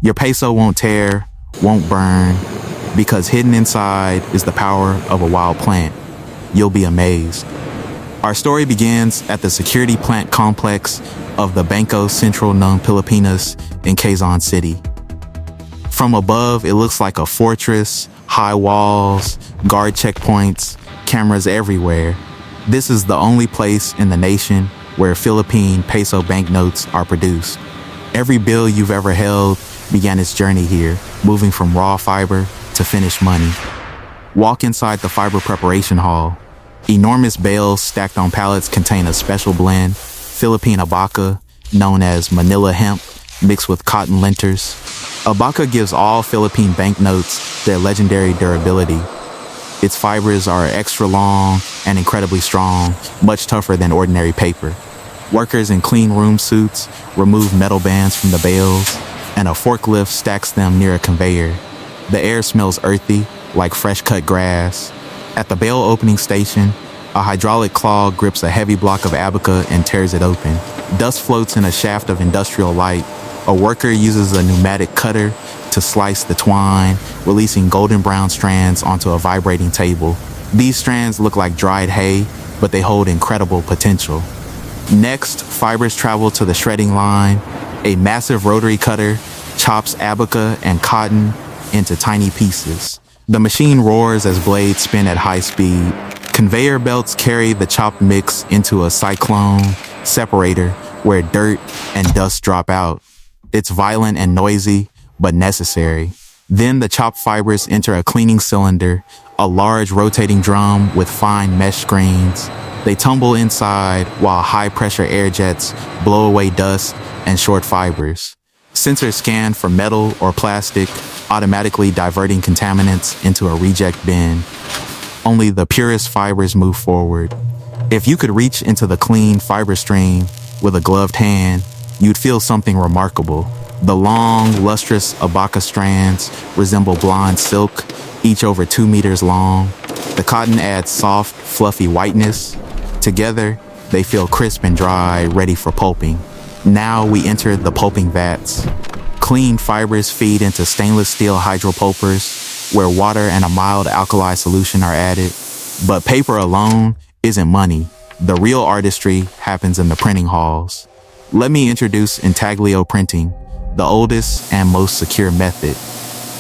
Your peso won't tear, won't burn, because hidden inside is the power of a wild plant. You'll be amazed. Our story begins at the security plant complex of the Bangko Sentral ng Pilipinas in Quezon City. From above, it looks like a fortress, high walls, guard checkpoints, cameras everywhere. This is the only place in the nation where Philippine Peso banknotes are produced. Every bill you've ever held began its journey here, moving from raw fiber to finished money. Walk inside the fiber preparation hall. Enormous bales stacked on pallets contain a special blend, Philippine abaca, known as Manila hemp, mixed with cotton linters. Abaca gives all Philippine banknotes their legendary durability. Its fibers are extra long and incredibly strong, much tougher than ordinary paper. Workers in clean room suits remove metal bands from the bales, and a forklift stacks them near a conveyor. The air smells earthy, like fresh cut grass. At the bale opening station, a hydraulic claw grips a heavy block of abaca and tears it open. Dust floats in a shaft of industrial light. A worker uses a pneumatic cutter to slice the twine, releasing golden brown strands onto a vibrating table. These strands look like dried hay, but they hold incredible potential. Next, fibers travel to the shredding line. A massive rotary cutter chops abaca and cotton into tiny pieces. The machine roars as blades spin at high speed. Conveyor belts carry the chopped mix into a cyclone separator where dirt and dust drop out. It's violent and noisy, but necessary. Then the chopped fibers enter a cleaning cylinder, a large rotating drum with fine mesh screens. They tumble inside while high-pressure air jets blow away dust and short fibers. Sensors scan for metal or plastic, automatically diverting contaminants into a reject bin. Only the purest fibers move forward. If you could reach into the clean fiber stream with a gloved hand, you'd feel something remarkable. The long, lustrous abaca strands resemble blonde silk, each over 2 meters long. The cotton adds soft, fluffy whiteness. Together, they feel crisp and dry, ready for pulping. Now we enter the pulping vats. Clean fibers feed into stainless steel hydropulpers, where water and a mild alkali solution are added. But paper alone isn't money. The real artistry happens in the printing halls. Let me introduce intaglio printing, the oldest and most secure method.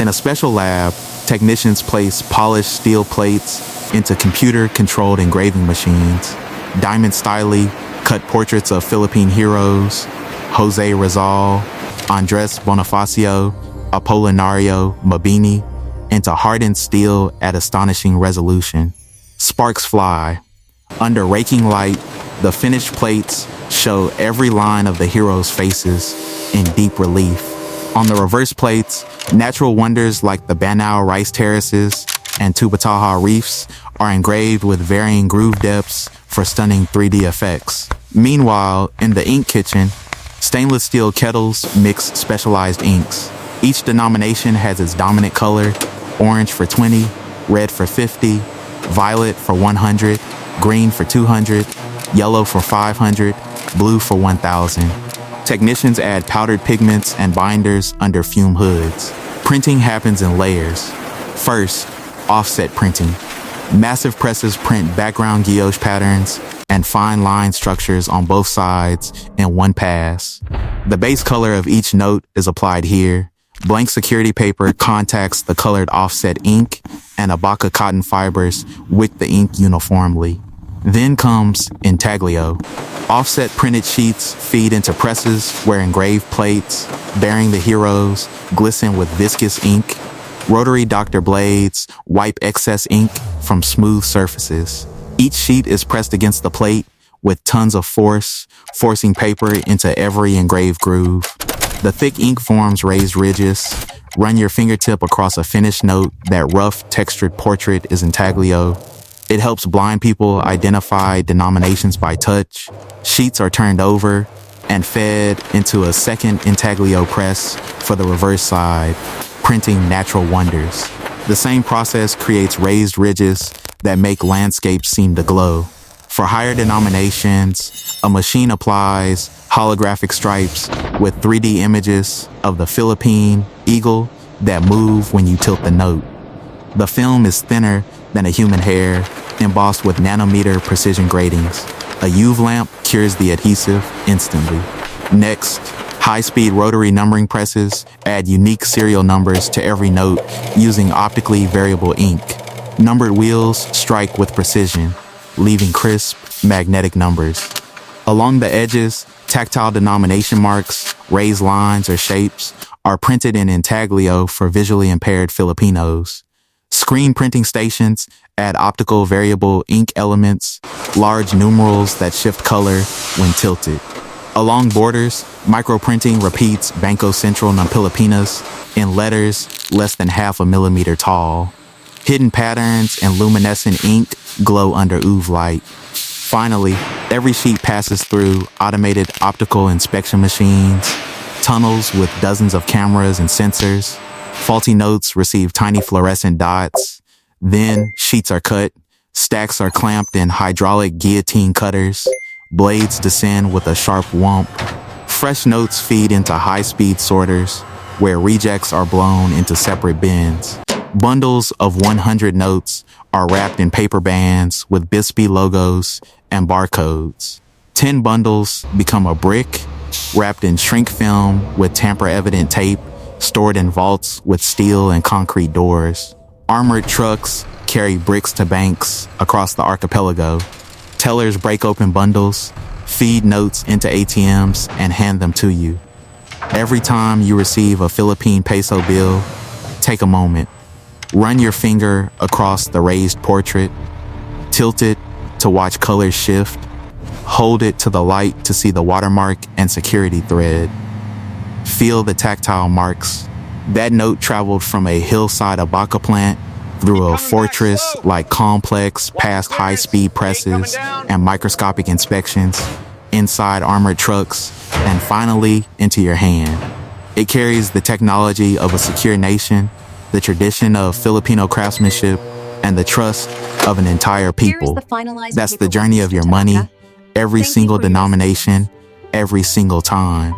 In a special lab, technicians place polished steel plates into computer-controlled engraving machines. Diamond Styly cut portraits of Philippine heroes, Jose Rizal, Andres Bonifacio, Apolinario Mabini, into hardened steel at astonishing resolution. Sparks fly. Under raking light, the finished plates show every line of the heroes' faces in deep relief. On the reverse plates, natural wonders like the Banao rice terraces and Tubataha reefs are engraved with varying groove depths for stunning 3D effects. Meanwhile, in the ink kitchen, stainless steel kettles mix specialized inks. Each denomination has its dominant color: orange for 20, red for 50, violet for 100, green for 200, yellow for 500, blue for 1,000. Technicians add powdered pigments and binders under fume hoods. Printing happens in layers. First, offset printing. Massive presses print background guilloche patterns and fine line structures on both sides in one pass. The base color of each note is applied here. Blank security paper contacts the colored offset ink, and abaca cotton fibers wick the ink uniformly. Then comes intaglio. Offset printed sheets feed into presses where engraved plates, bearing the heroes, glisten with viscous ink. Rotary doctor blades wipe excess ink from smooth surfaces. Each sheet is pressed against the plate with tons of force, forcing paper into every engraved groove. The thick ink forms raised ridges. Run your fingertip across a finished note. That rough, textured portrait is intaglio. It helps blind people identify denominations by touch. Sheets are turned over and fed into a second intaglio press for the reverse side, printing natural wonders. The same process creates raised ridges that make landscapes seem to glow. For higher denominations, a machine applies holographic stripes with 3D images of the Philippine eagle that move when you tilt the note. The film is thinner than a human hair, embossed with nanometer precision gratings. A UV lamp cures the adhesive instantly. Next, high-speed rotary numbering presses add unique serial numbers to every note using optically variable ink. Numbered wheels strike with precision, leaving crisp, magnetic numbers. Along the edges, tactile denomination marks, raised lines, or shapes are printed in intaglio for visually impaired Filipinos. Screen printing stations add optical variable ink elements, large numerals that shift color when tilted. Along borders, microprinting repeats Bangko Sentral ng Pilipinas in letters less than half a millimeter tall. Hidden patterns and luminescent ink glow under UV light. Finally, every sheet passes through automated optical inspection machines, tunnels with dozens of cameras and sensors. Faulty notes receive tiny fluorescent dots. Then sheets are cut, stacks are clamped in hydraulic guillotine cutters, blades descend with a sharp whomp. Fresh notes feed into high-speed sorters, where rejects are blown into separate bins. Bundles of 100 notes are wrapped in paper bands with BISP logos and barcodes. 10 bundles become a brick, wrapped in shrink film with tamper-evident tape, stored in vaults with steel and concrete doors. Armored trucks carry bricks to banks across the archipelago. Tellers break open bundles, feed notes into ATMs, and hand them to you. Every time you receive a Philippine Peso bill, take a moment. Run your finger across the raised portrait, tilt it to watch colors shift, hold it to the light to see the watermark and security thread. Feel the tactile marks. That note traveled from a hillside abaca plant through a fortress-like complex past high-speed presses and microscopic inspections, inside armored trucks, and finally into your hand. It carries the technology of a secure nation, the tradition of Filipino craftsmanship, and the trust of an entire people. That's the journey of your money, every single denomination, every single time.